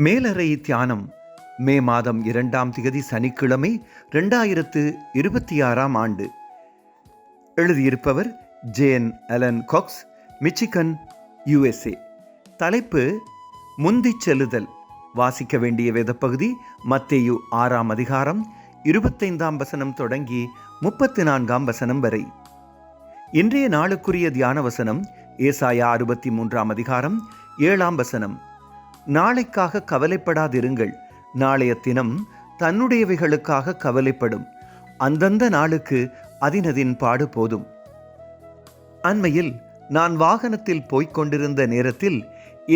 மேலறை தியானம் மே மாதம் 2ஆம் திகதி சனிக்கிழமை 2026ஆம் ஆண்டு. எழுதியிருப்பவர் Jane Allen Cox, Michigan, USA. தலைப்பு முந்திச் செல்லுதல். வாசிக்க வேண்டிய வேதப்பகுதி மத்தேயு 6ஆம் அதிகாரம் 25ஆம் வசனம் தொடங்கி 34ஆம் வசனம் வரை. இன்றைய நாளுக்குரிய தியான வசனம் ஏசாயா 63ஆம் அதிகாரம் 7ஆம் வசனம். நாளைக்காக கவலைப்படாதிருங்கள், நாளைய தினம் தன்னுடையவைகளுக்காக கவலைப்படும், அந்தந்த நாளுக்கு அதினதின் பாடு போதும். அண்மையில் நான் வாகனத்தில் போய்க் கொண்டிருந்த நேரத்தில்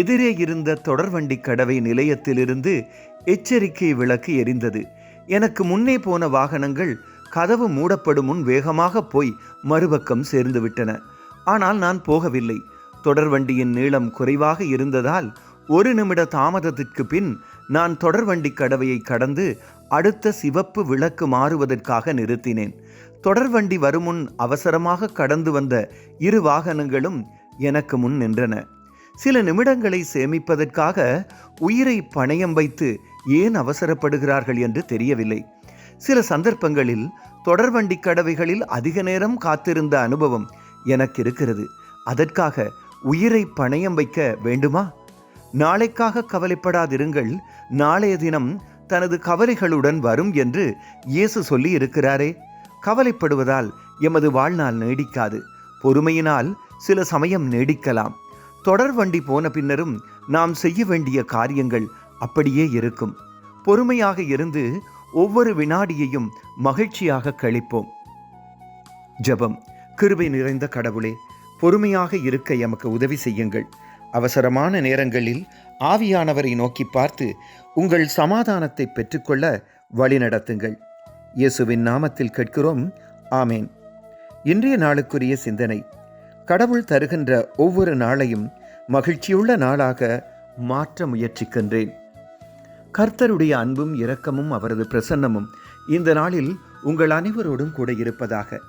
எதிரே இருந்த தொடர்வண்டி கடவை நிலையத்திலிருந்து எச்சரிக்கை விளக்கு எரிந்தது. எனக்கு முன்னே போன வாகனங்கள் கதவு மூடப்படும் முன் வேகமாக போய் மறுபக்கம் சேர்ந்து விட்டன. ஆனால் நான் போகவில்லை. தொடர்வண்டியின் நீளம் குறைவாக இருந்ததால் 1 நிமிட தாமதத்திற்கு பின் நான் தொடர்வண்டி கடவையை கடந்து அடுத்த சிவப்பு விளக்கு மாறுவதற்காக நிறுத்தினேன். தொடர்வண்டி வருமுன் அவசரமாக கடந்து வந்த 2 வாகனங்களும் எனக்கு முன் நின்றன. சில நிமிடங்களை சேமிப்பதற்காக உயிரை பணயம் வைத்து ஏன் அவசரப்படுகிறார்கள் என்று தெரியவில்லை. சில சந்தர்ப்பங்களில் தொடர்வண்டி கடவைகளில் அதிக நேரம் காத்திருந்த அனுபவம் எனக்கு இருக்கிறது. அதற்காக உயிரை பணயம் வைக்க வேண்டுமா? நாளைக்காக கவலைப்படாதிருங்கள், நாளைய தினம் தனது கவலைகளுடன் வரும் என்று இயேசு சொல்லி இருக்கிறாரே. கவலைப்படுவதால் எமது வாழ்நாள் நீடிக்காது. பொறுமையினால் சில சமயம் நீடிக்கலாம். தொடர்வண்டி போன பின்னரும் நாம் செய்ய வேண்டிய காரியங்கள் அப்படியே இருக்கும். பொறுமையாக இருந்து ஒவ்வொரு வினாடியையும் மகிழ்ச்சியாக கழிப்போம். ஜெபம். கிருபை நிறைந்த கடவுளே, பொறுமையாக இருக்க எமக்கு உதவி செய்யுங்கள். அவசரமான நேரங்களில் ஆவியானவரை நோக்கி பார்த்து உங்கள் சமாதானத்தை பெற்றுக்கொள்ள வழிநடத்துங்கள். இயேசுவின் நாமத்தில் கேட்கிறோம், ஆமேன். இன்றைய நாளுக்குரிய சிந்தனை: கடவுள் தருகின்ற ஒவ்வொரு நாளையும் மகிழ்ச்சியுள்ள நாளாக மாற்ற முயற்சிக்கின்றேன். கர்த்தருடைய அன்பும் இரக்கமும் அவரது பிரசன்னமும் இந்த நாளில் உங்கள் அனைவரோடும் கூட இருப்பதாக.